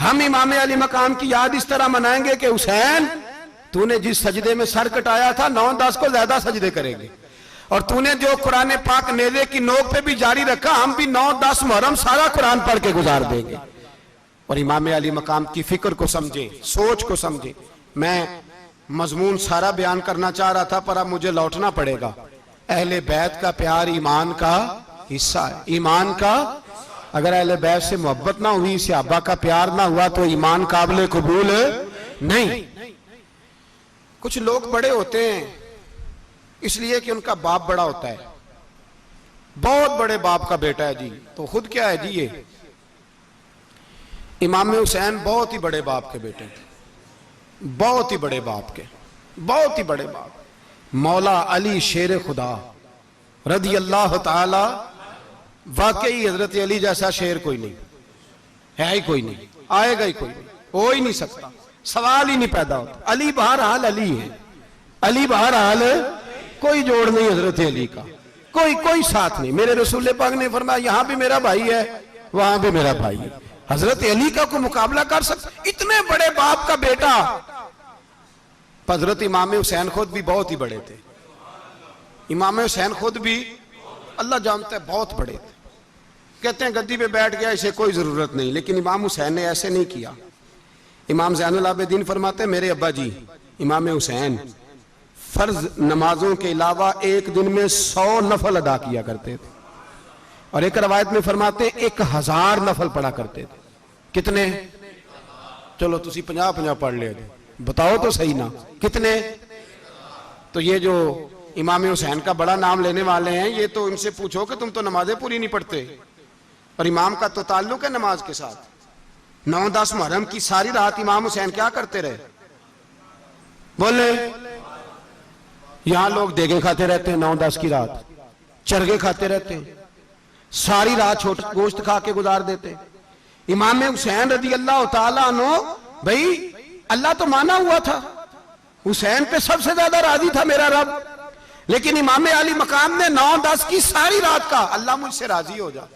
हम इमाम अली मकाम की याद इस तरह मनाएंगे कि हुसैन तूने जिस सजदे में सर कटाया था 9-10 को ज्यादा सजदे करेंगे, और तूने जो कुरान पाक नेज़े की नोक पे भी जारी रखा, हम भी 9-10 मुहर्रम सारा कुरान पढ़ के गुजार देंगे। और इमाम अली मकाम की फिक्र को समझे, सोच को समझे। मैं मजमून सारा बयान करना चाह रहा था पर अब मुझे लौटना पड़ेगा। अहले बैत का प्यार ईमान का हिस्सा है। ईमान का, अगर अहले बैत से मोहब्बत ना हुई, सहाबा का प्यार ना हुआ, तो ईमान काबिल कबूल नहीं। कुछ लोग बड़े होते हैं इसलिए कि उनका बाप बड़ा होता है, बहुत बड़े बाप का बेटा है जी, तो खुद क्या है जी, ये इमाम हुसैन बहुत ही बड़े बाप के बेटे थे, बहुत ही बड़े बाप के, बहुत ही बड़े बाप। मौला अली शेर खुदा रदी अल्लाह ताला, वाकई हजरत अली जैसा शेर कोई नहीं है, ही कोई नहीं, आएगा ही कोई नहीं, हो ही नहीं सकता, सवाल ही नहीं पैदा होता। अली बहरहाल अली है, अली बहरहाल कोई जोड़ नहीं हजरत अली का, कोई साथ नहीं। मेरे रसूल पाक ने फरमाया यहां भी मेरा भाई है, वहां भी मेरा भाई है। हजरत अली का कोई मुकाबला कर सकता? इतने बड़े बाप का बेटा। हजरत इमाम हुसैन खुद भी बहुत ही बड़े थे। इमाम हुसैन खुद भी अल्लाह जानता है बहुत बड़े थे। कहते हैं गद्दी पे बैठ गया, इसे कोई जरूरत नहीं, लेकिन इमाम हुसैन ने ऐसे नहीं किया। इमाम ज़ैनुल आबिदीन फरमाते हैं मेरे अब्बा जी इमाम हुसैन फर्ज नमाजों के अलावा एक दिन में 100 नफल अदा किया करते थे, और एक रवायत में फरमाते 1000 नफल पढ़ा करते थे। कितने? चलो तुसी 50-50 पढ़ ले, बताओ तो सही ना, कितने? तो ये जो इमाम हुसैन का बड़ा नाम लेने वाले हैं, ये तो इनसे पूछो कि तुम तो नमाजें पूरी नहीं पढ़ते, और इमाम का तो ताल्लुक है नमाज के साथ। 9-10 मुहर्रम की सारी रात इमाम हुसैन क्या करते रहे? बोले, यहां लोग देगे खाते रहते हैं, 9-10 की रात चरगे खाते रहते हैं, सारी रात छोटा गोश्त खा के गुजार देते। इमाम हुसैन रदी अल्लाह ताला अन्हु, भाई अल्लाह तो माना हुआ था, हुसैन पे सबसे ज्यादा राजी था मेरा रब, लेकिन इमाम अली मकाम ने 9-10 की सारी रात का अल्लाह मुझसे राजी हो जा,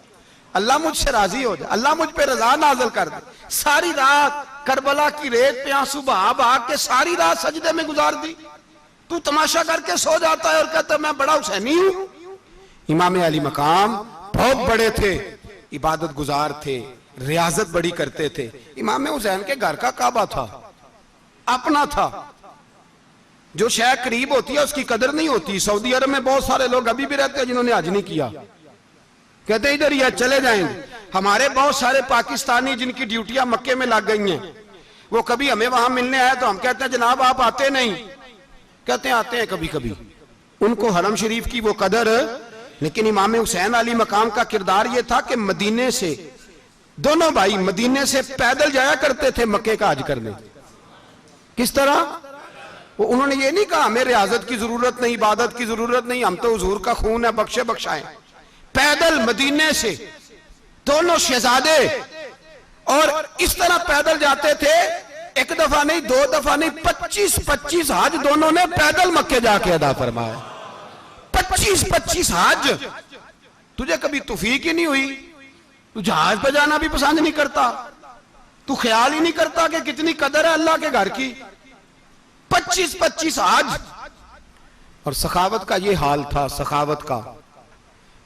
अल्लाह मुझसे राजी हो जा, अल्लाह मुझ पे रजा नाज़िल कर दे। सारी रात करबला की रेत पे आंसू बहा बहा के सारी रात सजदे में गुजार दी। तू तमाशा करके सो जाता है और कहता मैं बड़ा हुसैनी हूं। इमाम अली मकाम बहुत बड़े थे, इबादत गुजार थे, रियाजत बड़ी करते थे। इमाम हुसैन के घर का काबा था, अपना था। जो शय करीब होती है उसकी कदर नहीं होती। सऊदी अरब में बहुत सारे लोग अभी भी रहते हैं जिन्होंने हज नहीं किया, कहते इधर ही चले जाएंगे। हमारे बहुत सारे पाकिस्तानी जिनकी ड्यूटियां मक्के में लग गई हैं, वो कभी हमें वहां मिलने आए तो हम कहते हैं जनाब आप आते नहीं, कहते हैं आते हैं कभी कभी। उनको हरम शरीफ की वो कदर। लेकिन इमाम हुसैन अली मकाम का किरदार ये था कि मदीने से दोनों भाई मदीने से पैदल जाया करते थे मक्के का हज करने। किस तरह? वो उन्होंने ये नहीं कहा हमें रियाजत की जरूरत नहीं, इबादत की जरूरत नहीं, हम तो हुजूर का खून है, बख्शे बख्शाएं। पैदल मदीने से दोनों शहजादे और इस तरह पैदल जाते थे, एक दफा नहीं, 2 दफा नहीं, 25-25 हज दोनों ने पैदल मक्के जाके अदा फरमाया। 25-25 हज। तुझे कभी तौफीक ही नहीं हुई? तू जहाज पर जाना भी पसंद नहीं करता, तू ख्याल ही नहीं करता कि कितनी कदर है अल्लाह के घर की। 25-25 हज। और सखावत का ये हाल था, सखावत का,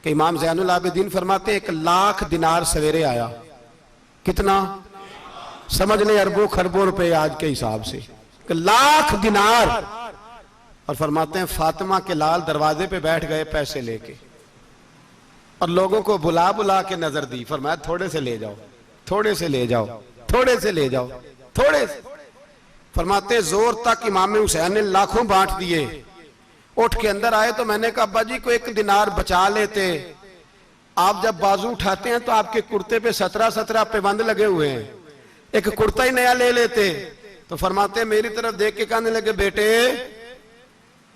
कि इमाम ज़ैनुल आबिदीन फरमाते 1 लाख दिनार सवेरे आया। कितना? समझ ले अरबों खरबों रुपए आज के हिसाब से, 1 लाख दिनार। और फरमाते हैं फातिमा के लाल दरवाजे पे बैठ गए पैसे लेके, और लोगों को बुला बुला के नजर दी। फरमाया थोड़े से ले जाओ, थोड़े से ले जाओ, थोड़े से ले जाओ, थोड़े से। फरमाते जोर तक इमाम हुसैन ने लाखों बांट दिए। उठ के अंदर आए तो मैंने कहा अब्बा जी को 1 दिनार बचा लेते। आप जब बाजू उठाते हैं तो आपके कुर्ते पे 17-17 पैबंद लगे हुए हैं, एक कुर्ता ही नया ले लेते। तो फरमाते मेरी तरफ देख के कहने लगे बेटे,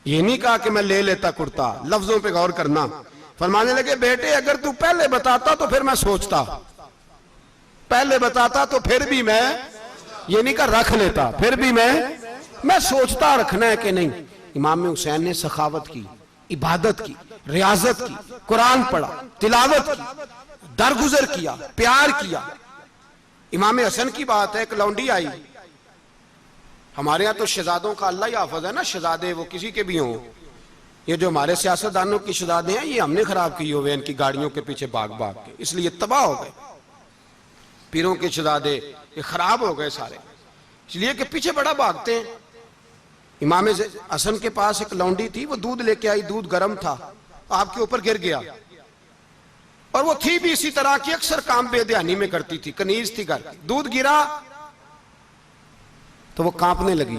ये नहीं कहा कि मैं ले लेता कुर्ता, लफ्जों पे गौर करना। फरमाने लगे बेटे अगर तू पहले बताता तो फिर मैं सोचता, पहले बताता तो फिर भी मैं, ये नहीं कहा रख लेता, फिर भी मैं सोचता रखना है कि नहीं। इमाम हुसैन ने सखावत की, इबादत की, रियाजत की, कुरान पढ़ा, तिलावत की, दरगुजर किया, प्यार किया। इमाम हसन की बात है, एक लौंडी आई, हमारे यहाँ तो शहजादों का अल्लाह ही हाफिज है ना, शहजादे वो किसी के भी हों, ये जो हमारे सियासतदानों की शहजादे हैं ये हमने खराब किए हुए इनकी गाड़ियों के पीछे भाग भाग के, इसलिए तबाह हो गए। पीरों के शहजादे ये खराब हो गए सारे, इसलिए कि पीछे बड़ा भागते हैं। इमाम हसन के पास एक लौंडी थी, वो दूध लेके आई, दूध गर्म था, आपके ऊपर गिर गया, और वो थी भी इसी तरह की, अक्सर काम बेध्यानी में करती थी, कनीज थी घर, दूध गिरा तो वो कांपने लगी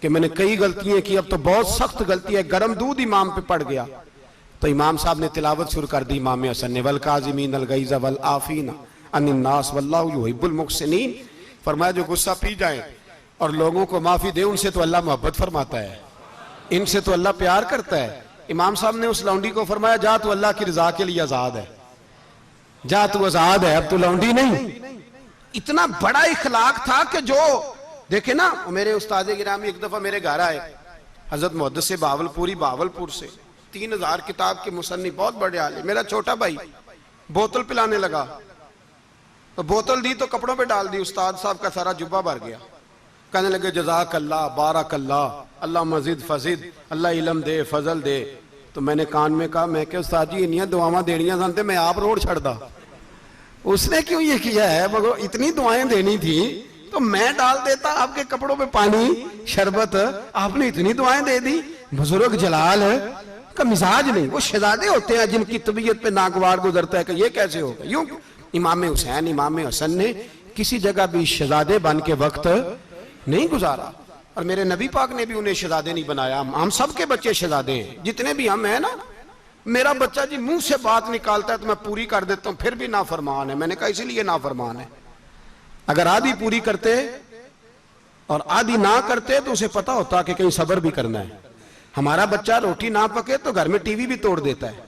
कि मैंने कई गलतियां की, अब तो बहुत सख्त गलती है, गर्म दूध इमाम पे पड़ गया। तो इमाम साहब ने तिलावत शुरू कर दी, इमाम हसन ने, वल काज़िमीन अल गैज़ वल आफीना अनिन नास वल्लाहु युहिब्बुल मुहसिनीन। फरमाया जो गुस्सा पी जाए और लोगों को माफी दे, उनसे तो अल्लाह मोहब्बत फरमाता है, इनसे तो अल्लाह प्यार करता है। इमाम साहब ने उस लौंडी को फरमाया, जा तू अल्लाह की रजा के लिए आजाद है, जा तू आजाद है, अब तू लौंडी नहीं। इतना बड़ा इखलाक था कि जो देखे ना, मेरे उस्ताद गिरामी एक दफा मेरे घर आए, हजरत मुहद्दिस से बावलपुरी, बावलपुर से, 3000 किताब के मुसन्निफ, बहुत बड़े आले, मेरा छोटा भाई बोतल पिलाने लगा, तो बोतल दी तो कपड़ों पे डाल दी, उस्ताद साहब का सारा जुब्बा भर गया। कहने लगे जज़ाक अल्लाह, बारक अल्लाह, अल्लाह मजीद फजीद, अल्लाह इलम दे, फजल दे। तो मैंने कान में कहा, मैं क्या उस्ताद जी इन्नियां दुआवां देनियां सन, मैं आप रोड छड़दा, उसने क्यों ये किया है, मगर इतनी दुआएं देनी थी तो मैं डाल देता आपके कपड़ों पे पानी शरबत, आपने इतनी दुआएं दे दी। बुजुर्ग जलाल है का मिजाज नहीं, वो शहजादे होते हैं जिनकी तबीयत पे नागवार गुजरता है कि ये कैसे होगा। यूं इमाम हुसैन, इमाम हसन ने किसी जगह भी शहजादे बन के वक्त नहीं गुजारा, और मेरे नबी पाक ने भी उन्हें शहजादे नहीं बनाया। हम सबके बच्चे शहजादे हैं, जितने भी हम हैं ना। मेरा बच्चा जी मुंह से बात निकालता है तो मैं पूरी कर देता हूं, फिर भी नाफरमान है। मैंने कहा इसीलिए नाफरमान है, अगर आधी पूरी करते और आधी ना करते तो उसे पता होता कि कहीं सब्र भी करना है। हमारा बच्चा रोटी ना पके तो घर में टीवी भी तोड़ देता है,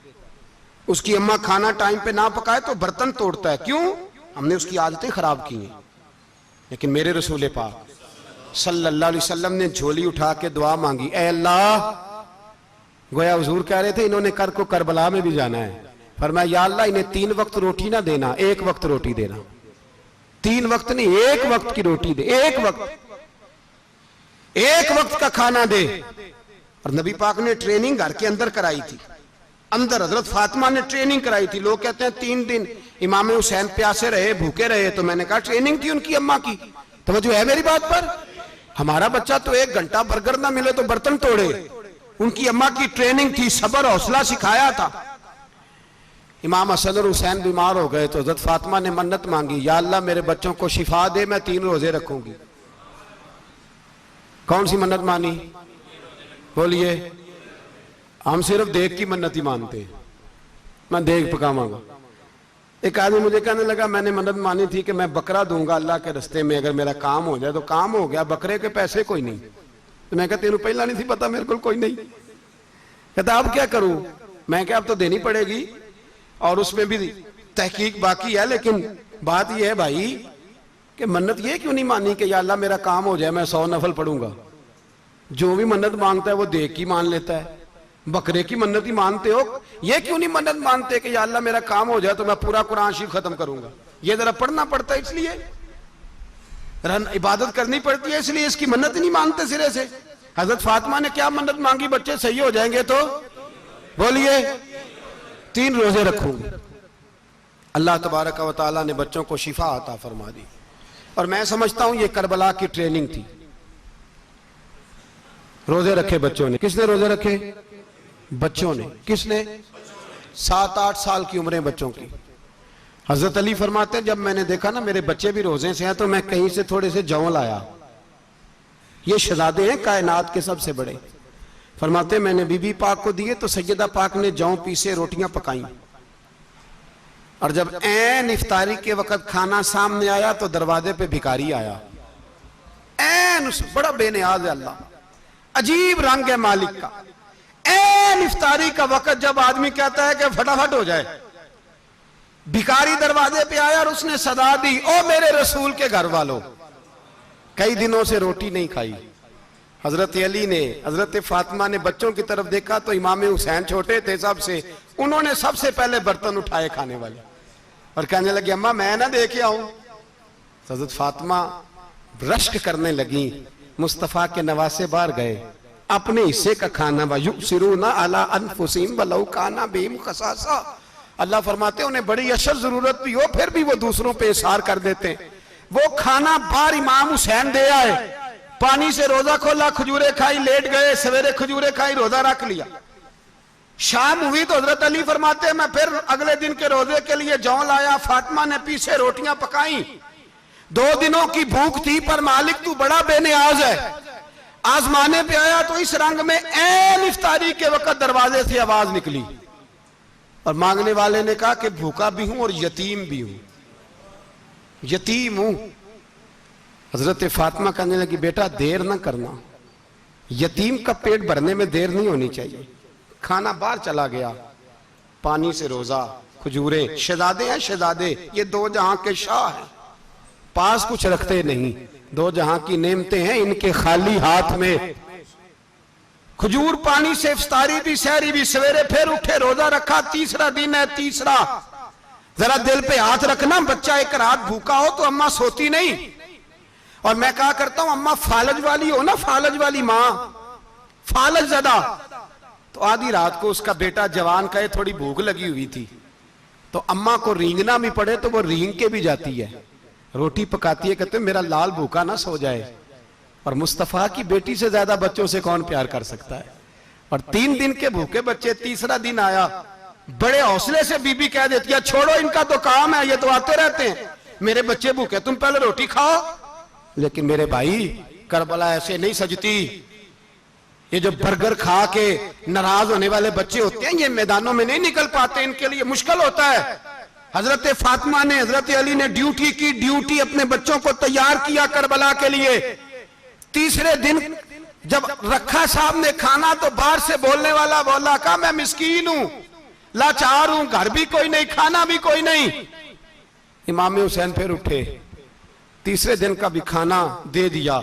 उसकी अम्मा खाना टाइम पे ना पकाए तो बर्तन तोड़ता है। क्यों? हमने उसकी आदतें खराब की हैं। लेकिन मेरे रसूल पाक सल्लल्लाहु अलैहि वसल्लम ने झोली उठा के दुआ मांगी, ऐ अल्लाह, गोया हुजूर कह रहे थे इन्होंने कर को करबला में भी जाना है, फरमाया या अल्लाह इन्हें 3 वक्त रोटी ना देना, 1 वक्त रोटी देना। 3 वक्त नहीं, 1 वक्त की रोटी दे, 1 वक्त का खाना दे। और नबी पाक ने ट्रेनिंग घर के अंदर कराई थी, अंदर हजरत फातिमा ने ट्रेनिंग कराई थी। लोग कहते हैं 3 दिन इमाम हुसैन प्यासे रहे, भूखे रहे, तो मैंने कहा ट्रेनिंग थी उनकी अम्मा की। तवज्जो है मेरी बात पर? हमारा बच्चा तो 1 घंटा बर्गर ना मिले तो बर्तन तोड़े, उनकी अम्मा की ट्रेनिंग थी, सब्र हौसला सिखाया था। इमाम हसन और हुसैन बीमार हो गए तो हजरत फातिमा ने मन्नत मांगी, या अल्लाह मेरे बच्चों को शिफा दे, मैं 3 रोजे रखूंगी। कौन सी मन्नत मानी? बोलिए। हम सिर्फ देख की मन्नत ही मानते हैं, मैं देख पकावांगा। एक आदमी मुझे कहने लगा, मैंने मन्नत मानी थी कि मैं बकरा दूंगा अल्लाह के रस्ते में, अगर मेरा काम हो जाए। तो काम हो गया, बकरे के पैसे कोई नहीं। तो मैं कहता तेनू पहला नहीं थी पता, मेरे को कोई नहीं। कहता अब क्या करूं? मैं क्या अब तो देनी पड़ेगी, और उसमें भी तहकीक बाकी है। लेकिन बात यह है भाई कि मन्नत ये क्यों नहीं मानी कि या अल्लाह मेरा काम हो जाए, मैं 100 नफल पढ़ूंगा। जो भी मन्नत मांगता है वो देख की मान लेता है, बकरे की मन्नत ही मानते हो। ये क्यों नहीं मन्नत मानते कि या अल्लाह मेरा काम हो जाए तो मैं पूरा कुरान शरीफ खत्म करूंगा। ये जरा पढ़ना पड़ता है, इसलिए इबादत करनी पड़ती है, इसलिए इसकी मन्नत ही नहीं मानते सिरे से। हजरत फातिमा ने क्या मन्नत मांगी? बच्चे सही हो जाएंगे तो बोलिए 3 रोजे रखूंगी। अल्लाह तबारक व तआला ने बच्चों को शिफा अता फरमा दी। और मैं समझता हूं ये करबला की ट्रेनिंग थी। रोजे रखे बच्चों ने। किसने रोजे रखे? बच्चों ने। किसने? 7-8 साल की उम्रें बच्चों की। हजरत अली फरमाते हैं, जब मैंने देखा ना मेरे बच्चे भी रोजे से हैं तो मैं कहीं से थोड़े से जौ लाया। ये शहजादे हैं कायनात के सबसे बड़े। फरमाते मैंने बीबी पाक को दिए तो सैयदा पाक ने जौ पीसे रोटियां पकाई, और जब ऐन इफ्तारी के वक्त खाना सामने आया तो दरवाजे पे भिखारी आया। ऐन बड़ा बेनियाज है अल्लाह, अजीब रंग है मालिक का। ऐन इफ्तारी का वक्त जब आदमी कहता है कि फटाफट हो जाए, भिखारी दरवाजे पे आया और उसने सदा दी, ओ मेरे रसूल के घर वालों, कई दिनों से रोटी नहीं खाई। हजरत अली ने, हजरत फातिमा ने बच्चों की तरफ देखा तो इमाम हुसैन छोटे थे सबसे, उन्होंने सबसे पहले बर्तन उठाए खाने वाले, और कहने लगे अम्मा मैं ना दे के आऊं। हजरत फातिमा रश्क करने लगी। मुस्तफ़ा के नवासे बार गए, अपने हिस्से का खाना युसिरूना अला अनफुसिहिम वलौ काना बिहिम खसासा। अल्लाह फरमाते उन्हें बड़ी अशद जरूरत भी हो फिर भी वो दूसरों पे इशार कर देते हैं। वो खाना बार इमाम हुसैन दे आए, पानी से रोजा खोला, खजूरें खाई, लेट गए, सवेरे खजूरें खाई, रोजा रख लिया। शाम हुई तो हजरत अली फरमाते मैं फिर अगले दिन के रोजे के लिए जौ लाया, फातिमा ने पीछे रोटियां पकाई। 2 दिनों की भूख थी पर मालिक तू बड़ा बेनियाज है, आजमाने पे आया तो इस रंग में ऐन इफ्तारी के वक्त दरवाजे से आवाज निकली और मांगने वाले ने कहा कि भूखा भी हूं और यतीम भी हूं, यतीम हूं। हजरत फातिमा कहने लगी बेटा देर ना करना, यतीम का पेट भरने में देर नहीं होनी चाहिए। खाना बाहर चला गया, पानी से रोजा, खजूरें, शहजादे हैं शहजादे, ये 2 जहां के शाह हैं, पास कुछ रखते नहीं, 2 जहां की नेमतें हैं इनके खाली हाथ में। खजूर पानी से इफ्तारी भी सहरी भी, सवेरे फिर उठे, रोजा रखा, तीसरा दिन है, तीसरा। जरा दिल पे हाथ रखना, बच्चा एक रात भूखा हो तो अम्मा सोती नहीं। और मैं कहा करता हूं अम्मा फालज वाली हो ना, फालज वाली मां, फालज ज्यादा। तो आधी रात को उसका बेटा जवान कहे थोड़ी भूख लगी हुई थी, तो अम्मा को रींगना भी पड़े तो वो रींग के भी जाती है, रोटी पकाती है, कहते मेरा लाल भूखा ना सो जाए। और मुस्तफा की बेटी से ज्यादा बच्चों से कौन प्यार कर सकता है। और 3 दिन के भूखे बच्चे, तीसरा दिन आया, बड़े हौसले से बीबी कह देती है छोड़ो इनका तो काम है, ये तो आते रहते हैं, मेरे बच्चे भूखे, तुम पहले रोटी खाओ। लेकिन मेरे भाई करबला ऐसे नहीं सजती। ये जो बर्गर खा के नाराज होने वाले बच्चे होते हैं ये मैदानों में नहीं निकल पाते, इनके लिए मुश्किल होता है। हजरत फातिमा ने, हजरत अली ने ड्यूटी की, ड्यूटी अपने बच्चों को तैयार किया करबला के लिए। तीसरे दिन जब रखा साहब ने खाना तो बाहर से बोलने वाला बोला कहा मैं मिस्कीन हूं, लाचार हूं, घर भी कोई नहीं, खाना भी कोई नहीं। इमाम हुसैन फिर उठे, तीसरे दिन का भी खाना दे दिया।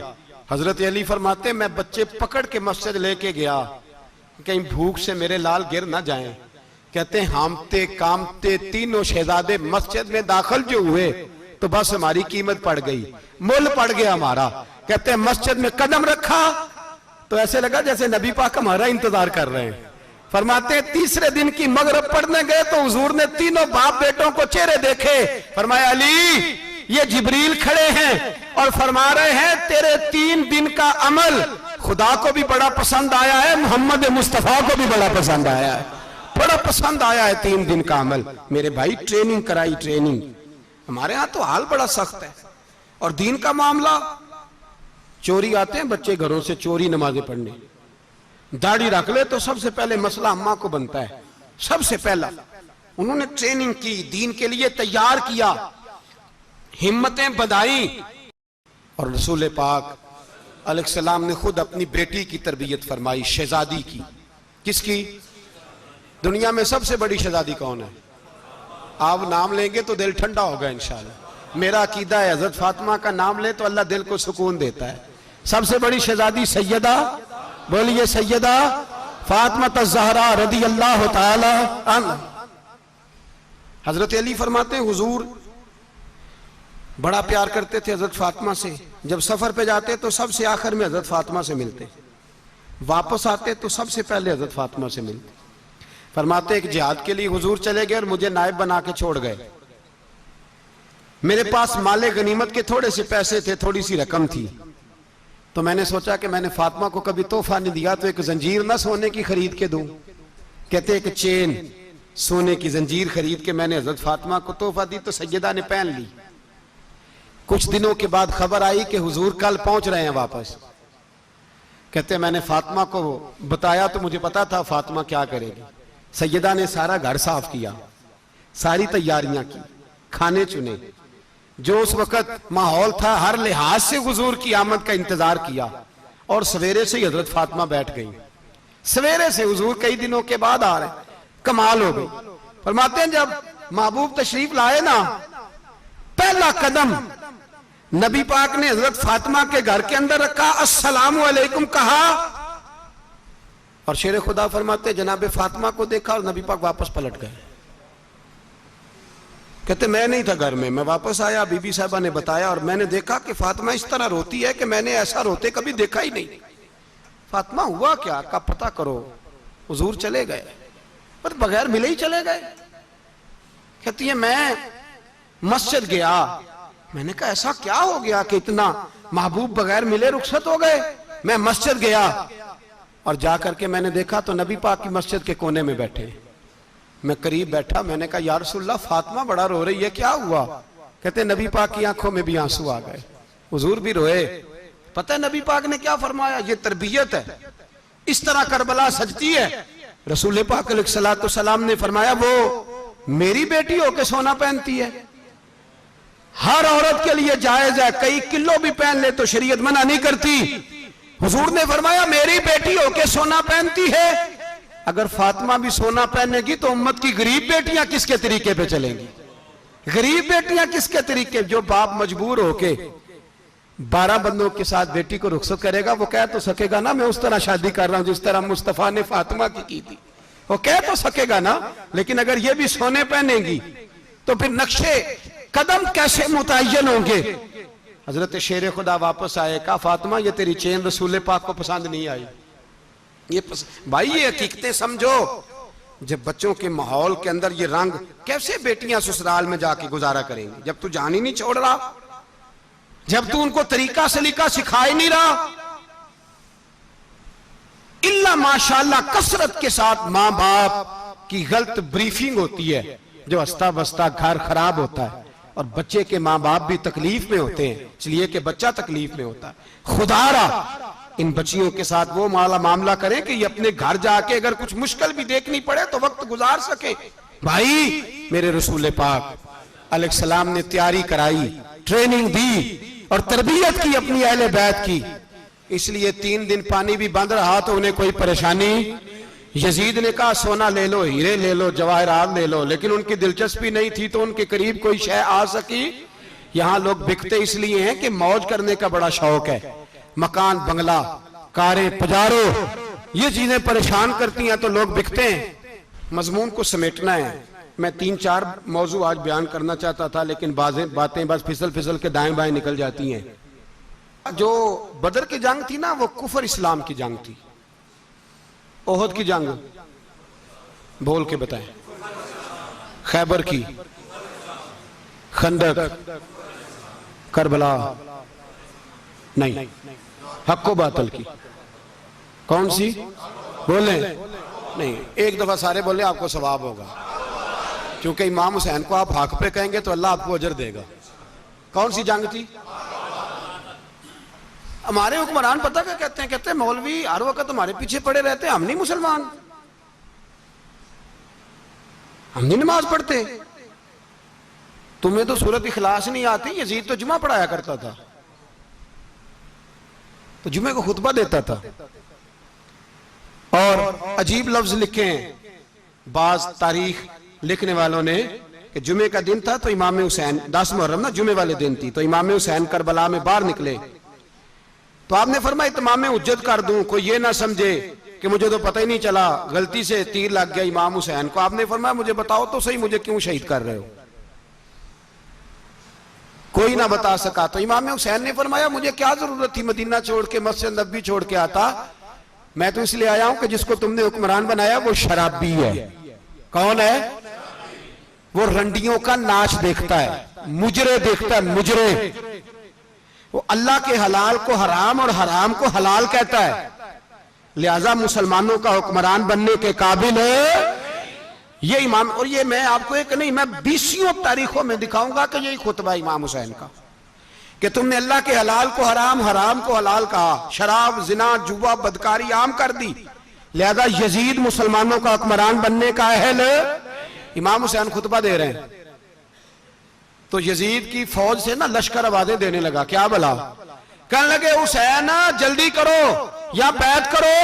हजरत अली फरमाते मैं बच्चे पकड़ के मस्जिद लेके गया, कहीं भूख से मेरे लाल गिर ना जाएं। कहते हामते कामते तीनों शहजादे मस्जिद में दाखिल जो हुए तो बस हमारी कीमत पड़ गई, मुल पड़ गया हमारा। कहते मस्जिद में कदम रखा तो ऐसे लगा जैसे नबी पाक हमारा इंतजार कर रहे हैं। फरमाते तीसरे दिन की मगरिब पढ़ने गए तो हुजूर ने तीनों बाप बेटों को चेहरे देखे, फरमाया अली ये जिब्रील खड़े हैं और फरमा रहे हैं तेरे 3 दिन का अमल खुदा को भी बड़ा पसंद आया है, मोहम्मद मुस्तफा को भी बड़ा पसंद आया है, बड़ा पसंद आया है 3 दिन का अमल। मेरे भाई ट्रेनिंग कराई, ट्रेनिंग। हमारे यहां तो हाल बड़ा सख्त है। और दीन का मामला, चोरी आते हैं बच्चे घरों से चोरी नमाजें पढ़ने, दाढ़ी रख ले तो सबसे पहले मसला अम्मा को बनता है। सबसे पहला उन्होंने ट्रेनिंग की, दीन के लिए तैयार किया, हिम्मतें बधाई। और रसूल पाक अलैहिस्सलाम ने खुद अपनी बेटी की तरबियत फरमाई, शहजादी की। किसकी? दुनिया में सबसे बड़ी शहजादी कौन है? आप नाम लेंगे तो दिल ठंडा होगा इंशाअल्लाह। मेरा अकीदा है हजरत फातिमा का नाम ले तो अल्लाह दिल को सुकून देता है। सबसे बड़ी शहजादी सैयदा, बोलिए सैयदा फातिमा ज़हरा रदी अल्लाह ताला अन्हा। हजरत अली फरमाते हैं हुजूर बड़ा प्यार करते थे हजरत फातिमा से। जब सफर पे जाते तो सबसे आखिर में हजरत फातिमा से मिलते, वापस आते तो सबसे पहले हजरत फातिमा से मिलते। फरमाते एक जिहाद के लिए हुजूर चले गए और मुझे नायब बना के छोड़ गए। मेरे पास माले गनीमत के थोड़े से पैसे थे, थोड़ी सी रकम थी, तो मैंने सोचा कि मैंने फातिमा को कभी तोहफा नहीं दिया तो एक जंजीर ना सोने की खरीद के दूं। कहते एक चेन सोने की जंजीर खरीद के मैंने हजरत फातिमा को तोहफा दी तो सैयदा ने पहन ली। कुछ दिनों के बाद खबर आई कि हुजूर कल पहुंच रहे हैं वापस। कहते मैंने फातिमा को बताया तो मुझे पता था फातिमा क्या करेगी। सैयदा ने सारा घर साफ किया, सारी तैयारियां की, खाने चुने, जो उस वक्त माहौल था हर लिहाज से हुजूर की आमद का इंतजार किया। और सवेरे से ही हजरत फातिमा बैठ गई। सवेरे से हुजूर कई दिनों के बाद आ रहे, कमाल हो गई। फरमाते हैं जब महबूब तशरीफ लाए ना, पहला कदम नबी पाक ने हजरत फातिमा के घर के अंदर रखा, अस्सलामु अलैकुम कहा और शेर खुदा फरमाते जनाबे फातिमा को देखा और नबी पाक वापस पलट गए। कहते मैं नहीं था घर में, मैं वापस आया, बीबी साहबा ने बताया और मैंने देखा कि फातिमा इस तरह रोती है कि मैंने ऐसा रोते कभी देखा ही नहीं। फातिमा हुआ क्या का पता करो। हुजूर चले गए, पर बगैर मिले ही चले गए। कहती है मैं मस्जिद गया, मैंने कहा ऐसा क्या हो गया कि इतना महबूब बगैर मिले रुखसत हो गए। मैं मस्जिद गया और जाकर के मैंने देखा तो नबी पाक की मस्जिद के कोने में बैठे। मैं करीब बैठा, मैंने कहा या रसूलल्लाह फातिमा बड़ा रो रही है, क्या हुआ। कहते नबी पाक की आंखों में भी आंसू आ गए, हुजूर भी रोए। पता है नबी पाक ने क्या फरमाया, ये तरबियत है, इस तरह करबला सजती है। रसूल पाक अलैहिस्सलाम ने फरमाया वो मेरी बेटी होके सोना पहनती है, हर औरत के लिए जायज है, कई किलो भी पहन ले तो शरीयत मना नहीं करती। हुजूर ने फरमाया मेरी बेटी होके सोना पहनती है, अगर फातिमा भी सोना पहनेगी तो उम्मत की गरीब बेटियां किसके तरीके पे चलेंगी। गरीब बेटियां किसके तरीके, जो बाप मजबूर होके 12 बंदों के साथ बेटी को रुखसत करेगा वो कह तो सकेगा ना मैं उस तरह शादी कर रहा हूं जिस तरह मुस्तफा ने फातिमा की थी, वो कह तो सकेगा ना। लेकिन अगर ये भी सोने पहनेगी तो फिर नक्शे कदम कैसे मुतय्यन होंगे। हजरत शेर खुदा वापस आए, कहा फातिमा ये तेरी चेन रसूल पाक को पसंद नहीं आई। भाई ये हकीकतें समझो, जब बच्चों के माहौल के अंदर ये रंग, कैसे बेटियां ससुराल में जाके गुजारा करेंगी जब तू जान ही नहीं छोड़ रहा, जब तू उनको तरीका सलीका सिखा ही नहीं रहा। इल्ला माशाअल्लाह कसरत के साथ मां बाप की गलत ब्रीफिंग होती है, जो हंसता बसता घर खराब होता है और बच्चे के मां बाप भी तकलीफ में होते हैं, इसलिए कि बच्चा तकलीफ में होता है। खुदारा इन बच्चियों के साथ वो मामला करें कि ये अपने घर जाके अगर कुछ मुश्किल भी देखनी पड़े तो वक्त गुजार सके। भाई मेरे रसूल पाक अलैहिस्सलाम ने तैयारी कराई, ट्रेनिंग दी और तरबियत की अपनी अहले बैत की, इसलिए 3 दिन पानी भी बंद रहा तो उन्हें कोई परेशानी। यजीद ने कहा सोना ले लो, हीरे ले लो, जवाहरात ले लो, लेकिन उनकी दिलचस्पी नहीं थी तो उनके करीब कोई शय आ सकी। यहां लोग बिकते इसलिए हैं कि मौज करने का बड़ा शौक है, मकान बंगला कारें पजारो ये चीजें परेशान करती हैं तो लोग बिकते हैं। मजमून को समेटना है, मैं 3-4 मौजू आज बयान करना चाहता था लेकिन बातें बस फिसल के दाएं बाएं निकल जाती हैं। जो बदर की जंग थी ना वो कुफर इस्लाम की जंग थी। ओहद की जंग बोल के बताएं, खैबर की, खंदक, करबला नहीं, हक्को बातल की, कौन सी बोले नहीं, एक दफा सारे बोले आपको सवाब होगा, क्योंकि इमाम हुसैन को आप हक पे कहेंगे तो अल्लाह आपको अजर देगा। कौन सी जंग थी? हमारे हुक्मरान पता क्या कहते हैं, कहते हैं मौलवी हर वक्त हमारे पीछे पड़े रहते हैं, हम नहीं मुसलमान, हम नहीं नमाज पढ़ते, तुम्हें तो सूरत इखलास नहीं आती। यजीद तो जुमा पढ़ाया करता था, तो जुमे को खुतबा देता था। और अजीब लफ्ज लिखे हैं बाज तारीख लिखने वालों ने कि जुमे का दिन था तो इमाम हुसैन 10 मुहर्रम ना जुमे वाले दिन थी, तो इमाम हुसैन करबला में बाहर निकले तो आपने फरमाया इत्माम उज्जत कर दूं, कोई ये ना समझे कि मुझे तो पता ही नहीं चला गलती से तीर लग गया इमाम हुसैन को। आपने फरमाया मुझे बताओ तो सही मुझे क्यों शहीद कर रहे हो। कोई ना बता सका तो इमाम हुसैन ने फरमाया मुझे क्या जरूरत थी मदीना छोड़ के मस्जिद नबी छोड़ के आता, मैं तो इसलिए आया हूं कि जिसको तुमने हुक्मरान बनाया वो शराबी है। कौन है वो? रंडियों का नाच देखता है, मुजरे देखता है, मुजरे। वो अल्लाह के हलाल को हराम और हराम को हलाल कहता है, लिहाजा मुसलमानों का हुक्मरान बनने के काबिल है ये इमाम। और ये मैं आपको एक नहीं, मैं 20 तारीखों में दिखाऊंगा कि यही खुतबा इमाम हुसैन का कि तुमने अल्लाह के हलाल को हराम, हराम को हलाल कहा, शराब, जिना, जुआ, बदकारी आम कर दी, लिहाजा यजीद मुसलमानों का हुक्मरान बनने का अहल है। इमाम हुसैन खुतबा दे रहे हैं तो यजीद की फौज से ना लश्कर आवाजें देने लगा, क्या भला? कहने लगे हुसैन जल्दी करो या बैत करो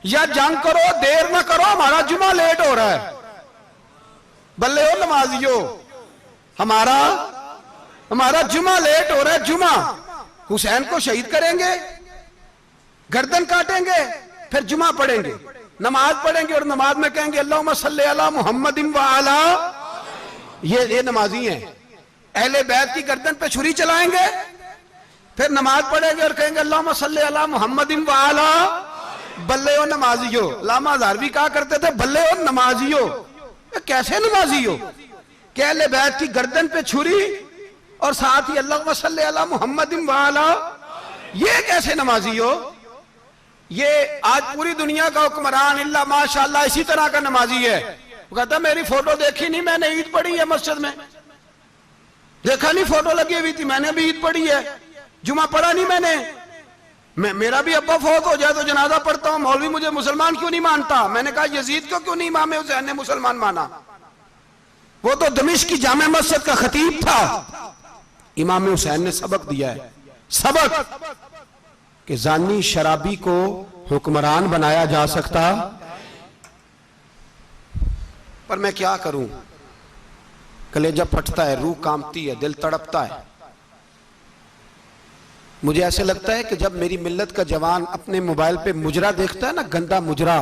या जंग करो, देर ना करो, हमारा जुमा लेट हो रहा है। बल्ले हो नमाजियो, हमारा जुमा लेट हो रहा है। जुमा हुसैन को शहीद करेंगे, गर्दन काटेंगे, फिर जुमा पढ़ेंगे, नमाज पढ़ेंगे और नमाज में कहेंगे अल्लाहुम्मा सल्ली अला मुहम्मदिन व अला ये नमाजी हैं। अहले बैत की गर्दन पे छुरी चलाएंगे, फिर नमाज पढ़ेंगे और कहेंगे अल्लाहुम्मा सल्ली अला मुहम्मदिन व अला, बल्ले ओ नमाजियो। लामा हज़ारवी कहा करते थे बल्ले ओ नमाजियो। कैसे नमाजियो कि अहले बैत की गर्दन पे छुरी और साथ ही अल्लाहुम्मा सल्ली अला मुहम्मदिन व अला, ये कैसे नमाजी हो? ये आज पूरी दुनिया का हुक्मरान इल्ला माशाअल्लाह इसी तरह का नमाजी है। वो कहता मेरी फोटो देखी नहीं, मैंने ईद पढ़ी है मस्जिद में, देखा नहीं फोटो लगी हुई थी, मैंने भी ईद पढ़ी है, जुमा पढ़ा नहीं मैंने, मेरा भी अब्बा फौत हो जाए तो जनाजा पढ़ता हूं, मौलवी मुझे मुसलमान क्यों नहीं मानता? मैंने कहा यजीद को क्यों नहीं इमाम हुसैन ने मुसलमान माना? वो तो दमिश्क की जामे मस्जिद का खतीब था। इमाम हुसैन ने सबक दिया है, सबक कि जानी शराबी को हुक्मरान बनाया जा सकता। पर मैं क्या करूं, कलेजा फटता है, रूह कांपती है, दिल तड़पता है। मुझे ऐसे लगता है कि जब मेरी मिल्लत का जवान अपने मोबाइल पे मुजरा देखता है ना, गंदा मुजरा,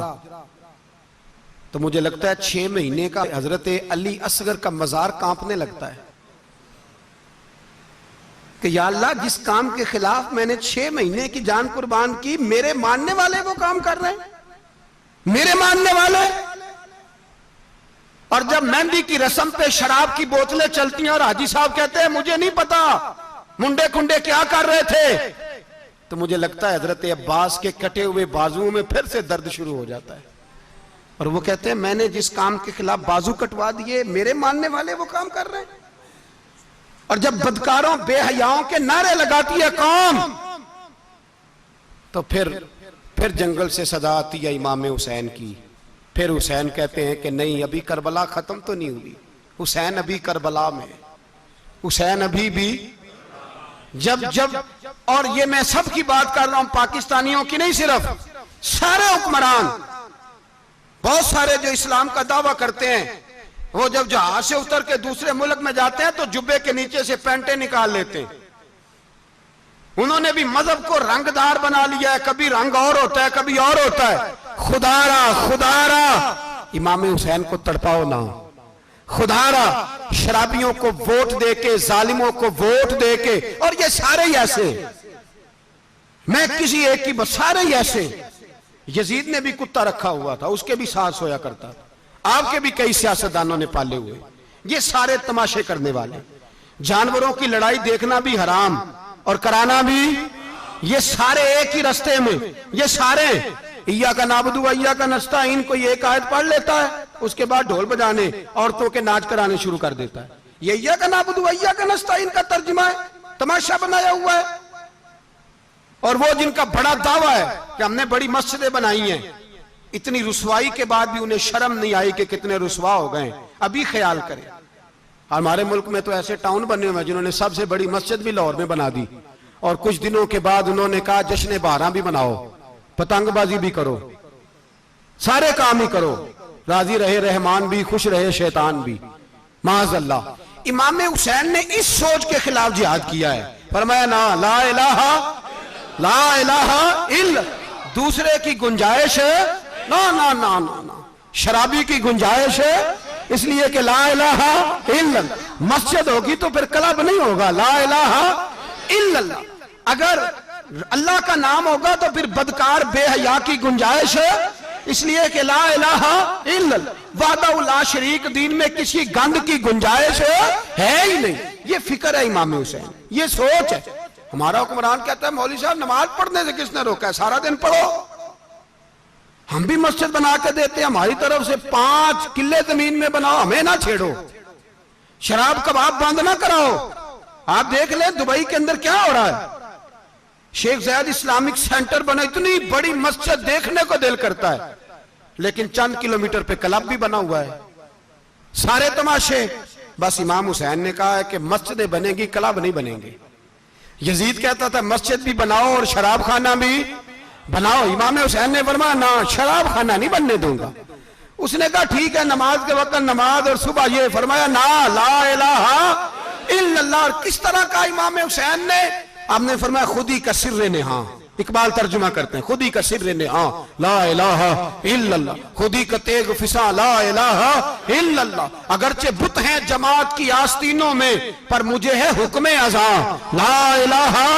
तो मुझे लगता है 6 महीने का हजरत अली असगर का मजार कांपने लगता है कि या अल्लाह जिस काम के खिलाफ मैंने 6 महीने की जान कुर्बान की, मेरे मानने वाले वो काम कर रहे हैं, मेरे मानने वाले। और जब मेहंदी की रस्म पे शराब की बोतलें चलती हैं और हाजी साहब कहते हैं मुझे नहीं पता मुंडे कुंडे क्या कर रहे थे, तो मुझे लगता है हजरत अब्बास के कटे हुए बाजुओं में फिर से दर्द शुरू हो जाता है। और वो कहते हैं मैंने जिस काम के खिलाफ बाजू कटवा दिए, मेरे मानने वाले वो काम कर रहे हैं। और जब बदकारों बेहयाओं के नारे लगाती है कौम, तो फिर जंगल से सदा आती है इमाम हुसैन की। फिर हुसैन कहते हैं कि नहीं, अभी करबला खत्म तो नहीं हुई, हुसैन अभी करबला में, हुसैन अभी भी जब और ये मैं सब की बात कर रहा हूं, पाकिस्तानियों की नहीं, सिर्फ सारे हुक्मरान, बहुत सारे जो इस्लाम का दावा करते हैं, वो जब जहाज से उतर के दूसरे मुल्क में जाते हैं तो जुब्बे के नीचे से पैंटें निकाल लेते हैं। उन्होंने भी मजहब को रंगदार बना लिया है, कभी रंग और होता है कभी और होता है। खुदारा इमाम हुसैन को तड़पाओ ना, खुदारा शराबियों को वोट देके, जालिमों को वोट देके, और ये सारे ही ऐसे, मैं किसी एक की, सारे ही ऐसे। यजीद ने भी कुत्ता रखा हुआ था, उसके भी साथ सोया करता था, आपके भी कई सियासतदानों ने पाले हुए। ये सारे तमाशे करने वाले, जानवरों की लड़ाई देखना भी हराम और कराना भी, ये सारे एक ही रास्ते में, ये सारे इय्या का नाबुदु इय्या का नस्ताईन, कोई एक आयत पढ़ लेता है, उसके बाद ढोल बजाने, औरतों के नाच कराने शुरू कर देता है। ये इय्या का नाबुदु इय्या का नस्ताईन का तर्जुमा है, तमाशा बनाया हुआ है। और वो जिनका बड़ा दावा है कि हमने बड़ी मस्जिदें बनाई हैं, इतनी रुसवाई के बाद भी उन्हें शर्म नहीं आई कि कितने रुसवा हो गए। अभी ख्याल करें, हमारे मुल्क में तो ऐसे टाउन बने हुए हैं जिन्होंने सबसे बड़ी मस्जिद भी लाहौर में बना दी, और कुछ दिनों के बाद उन्होंने कहा जश्न बहारा भी बनाओ, पतंगबाजी भी करो, सारे काम ही करो, राजी रहे रहमान भी, खुश रहे शैतान भी। माज़अल्लाह, इमाम हुसैन ने इस सोच के खिलाफ जिहाद किया है। फरमाया ना ला इलाहा इल्ला, दूसरे की गुंजाइश है ना ना ना ना ना, शराबी की गुंजाइश है, इसलिए कि ला इलाहा इल्ला, मस्जिद होगी तो फिर क्लब नहीं होगा, ला इलाहा इल्लल्लाह। अगर अल्लाह का नाम होगा तो फिर बदकार बेहया की गुंजाइश है, इसलिए कि ला इलाहा इल्लल्लाह, वाहदहु ला शरीक, दीन में किसी गंद की गुंजाइश है ही नहीं। ये फिक्र है इमाम हुसैन, ये सोच है। हमारा हुक्मरान कहता है मौलवी साहब नमाज पढ़ने से किसने रोका है, सारा दिन पढ़ो। हम भी मस्जिद बना के देते हैं, हमारी तरफ से 5 किले जमीन में बनाओ, हमें ना छेड़ो, शराब कबाब बंद ना कराओ। आप देख ले दुबई के अंदर क्या हो रहा है, शेख ज़ायद इस्लामिक सेंटर बना, इतनी बड़ी मस्जिद देखने को दिल करता है, लेकिन चंद किलोमीटर पे क्लब भी बना हुआ है, सारे तमाशे। बस इमाम हुसैन ने कहा है कि मस्जिदें बनेगी, क्लब नहीं बनेंगे। यजीद कहता था मस्जिद भी बनाओ और शराब खाना भी बनाओ। इमाम हुसैन ने फरमाया ना, शराब खाना नहीं बनने दूंगा। उसने कहा ठीक है, नमाज के वक्त नमाज और सुबह ये। फरमाया ना ला इलाहा इल्लल्लाह। किस तरह का इमाम हुसैन ने, आपने फरमाया खुद ही का सिर्रे ने, हाँ इकबाल तर्जुमा करते हैं, खुदी का सिर ने हाँ ला इलाहा इल्लल्लाह, खुदी का तेग फिसा ला इलाहा इल्लल्लाह। अगरचे बुत हैं जमात की आस्तीनों में, पर मुझे है हुक्म अज़ां ला इलाहा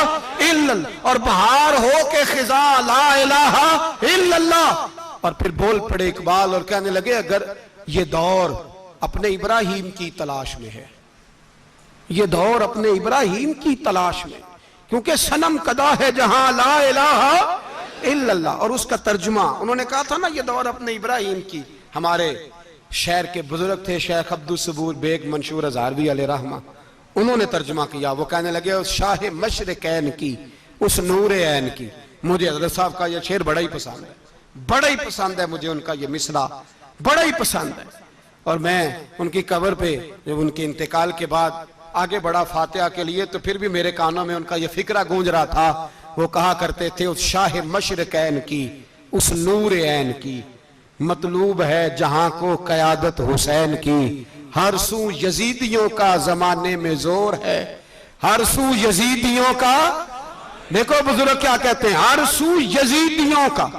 इल्लल्लाह। और बहार हो के खिजा ला इलाहा इल्लल्लाह। और फिर बोल पड़े इकबाल और कहने लगे, अगर ये दौर अपने इब्राहिम की तलाश में है, ये दौर अपने इब्राहिम की तलाश में, क्योंकि सनम कदा है जहां ला इलाहा इल्लल्लाह। और उसका तर्जुमा उन्होंने कहा था ना, ये दौर अपने इब्राहिम की। हमारे शहर के बुजुर्ग थे शेख अब्दुल सबूर बेग मंशूर हजारवी अलैहि रहमा, उन्होंने तर्जुमा किया। वो कहने लगे, उस शाह मशरिकैन की, उस नूर ऐन की। मुझे हज़रत साहब का ये शेर बड़ा ही पसंद है, बड़ा ही पसंद है मुझे उनका ये मिसरा, बड़ा ही पसंद है। और मैं उनकी कब्र पे जब उनके इंतकाल के बाद आगे बढ़ा फातिहा के लिए, तो फिर भी मेरे कानों में उनका ये फिक्रा गूंज रहा था। वो कहा करते थे, उस शाह मशरिकैन की, उस नूर ऐन की, मतलूब है जहां को क़यादत हुसैन की। हर सू यजीदियों का जमाने में जोर है, हर सू यजीदियों का। देखो बुजुर्ग क्या कहते हैं, हर सू यजीदियों का।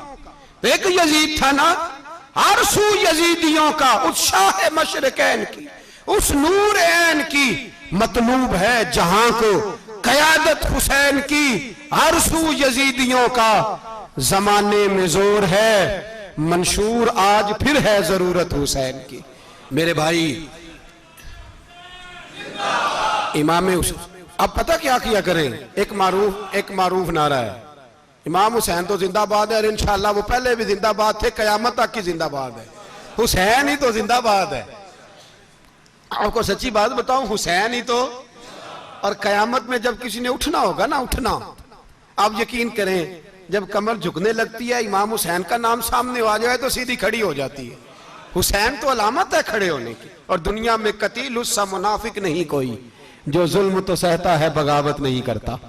एक यजीद था ना, हर सू यजीदियों का, उस शाह मशरिकैन की, उस नूर ऐन की, मतलूब है जहां को क़यादत हुसैन की। हर सू यजीदियों का जमाने में जोर है, मंशूर आज फिर है जरूरत हुसैन की। मेरे भाई इमाम अब पता क्या किया करें, एक मारूफ नारा है, इमाम हुसैन तो जिंदाबाद है और इंशाअल्लाह वो पहले भी जिंदाबाद थे, कयामत तक की जिंदाबाद है। हुसैन ही तो जिंदाबाद है। आपको सच्ची बात बताऊं, हुसैन ही तो। और कयामत में जब किसी ने उठना होगा ना, उठना, आप यकीन करें, जब कमर झुकने लगती है, इमाम हुसैन का नाम सामने आ जाए तो सीधी खड़ी हो जाती है। हुसैन तो अलामत है खड़े होने की। और दुनिया में कतील उससा मुनाफिक नहीं कोई, जो जुल्म तो सहता है बगावत नहीं करता।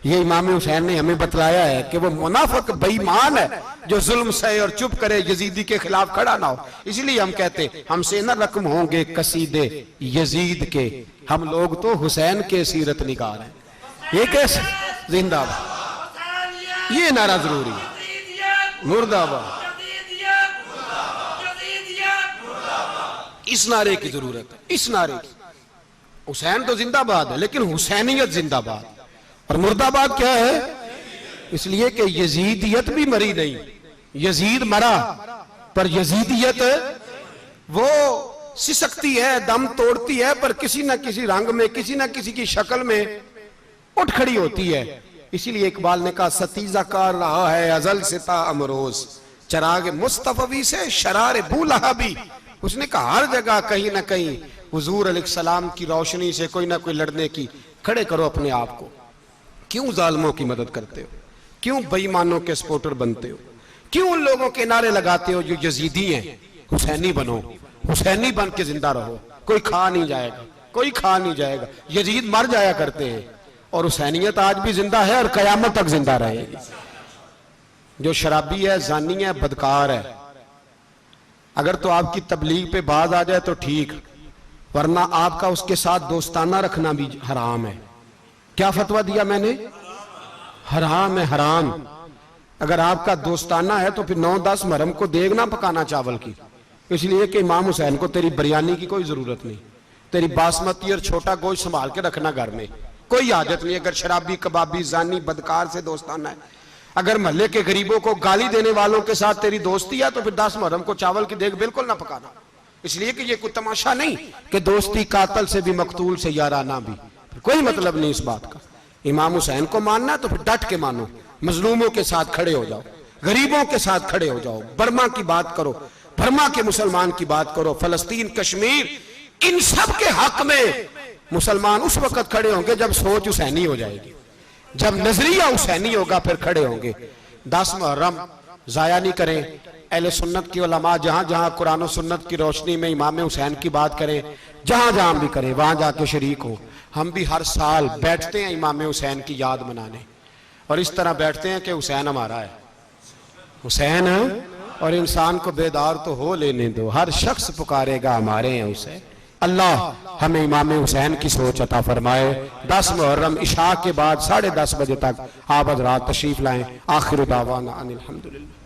ये इमाम हुसैन ने हमें बतलाया है कि वो मुनाफिक बेईमान है जो जुल्म सहे और चुप करे, यजीदी के खिलाफ खड़ा ना हो। इसलिए हम कहते, हमसे न रकम होंगे कसीदे यजीद के, हम लोग तो हुसैन के सीरत निगार हैं। ये कैसे जिंदाबाद, ये नारा जरूरी है, मुर्दाबाद। इस नारे की जरूरत है, इस नारे की। हुसैन तो जिंदाबाद है, लेकिन हुसैनियत जिंदाबाद। और मुर्दाबाद क्या है, इसलिए कि यजीदियत भी मरी नहीं। यजीद मरा, पर यजीदियत वो सिसकती है, दम तोड़ती है, पर किसी ना किसी रंग में, किसी ना किसी की शक्ल में उठ खड़ी होती है। इसीलिए इकबाल ने कहा, सतीजा कर रहा है अजल से ता अमरोज, चराग मुस्तफवी से शरार बूलहा भी। उसने कहा हर जगह कहीं ना कहीं हुजूर अलैहिस्सलाम की रोशनी से कोई ना कोई लड़ने की। खड़े करो अपने आप को। क्यों जालिमों की मदद करते हो, क्यों बेईमानों के सपोर्टर बनते हो, क्यों उन लोगों के नारे लगाते हो जो यजीदी हैं। हुसैनी बनो, हुसैनी बन के जिंदा रहो। कोई खा नहीं जाएगा, कोई खा नहीं जाएगा। यजीद मर जाया करते हैं और हुसैनियत आज भी जिंदा है और कयामत तक जिंदा रहेगी। जो शराबी है, जानी है, बदकार है, अगर तो आपकी तबलीग पे बाज आ जाए तो ठीक, वरना आपका उसके साथ दोस्ताना रखना भी हराम है। क्या फतवा दिया मैंने, हराम है, हराम। अगर आपका दोस्ताना है तो फिर 9-10 मुहर्रम को देग ना पकाना चावल की, इसलिए कि इमाम हुसैन को तेरी बिरयानी की कोई जरूरत नहीं। तेरी बासमती और छोटा गोश्त संभाल के रखना घर में, कोई आदत नहीं। अगर शराबी, कबाबी, जानी, बदकार से दोस्ताना है, अगर महल्ले के गरीबों को गाली देने वालों के साथ तेरी दोस्ती है, तो फिर 10 मुहर्रम को चावल की देग बिल्कुल ना पकाना। इसलिए कि ये कोई तमाशा नहीं कि दोस्ती कातल से भी, मकतूल से याराना भी, कोई मतलब नहीं इस बात का। इमाम हुसैन को मानना तो फिर डट के मानो, मजलूमों के साथ खड़े हो जाओ, गरीबों के साथ खड़े हो जाओ, बर्मा की बात करो, बर्मा के मुसलमान की बात करो, फलस्तीन, कश्मीर, इन सब के हक में मुसलमान उस वक्त खड़े होंगे जब सोच हुसैनी हो जाएगी, जब नजरिया हुसैनी होगा, फिर खड़े होंगे। 10 मुहर्रम जाया नहीं करें। अहले सुन्नत की उलमा जहां जहां कुरान और सुन्नत की रोशनी में इमाम हुसैन की बात करें, जहां जहां भी करें, वहां जाके शरीक हो। हम भी हर साल बैठते हैं इमाम हुसैन की याद मनाने, और इस तरह बैठते हैं कि हुसैन हमारा है, हुसैन है, और इंसान को बेदार तो हो लेने दो, हर शख्स पुकारेगा हमारे हैं हुसैन। अल्लाह हमें इमाम हुसैन की सोच अता फरमाए। 10 मुहर्रम इशा के बाद 10:30 बजे तक आप हज़रात तशरीफ लाएं। आखिर दावाना अनिल हम्दुलिल्लाह।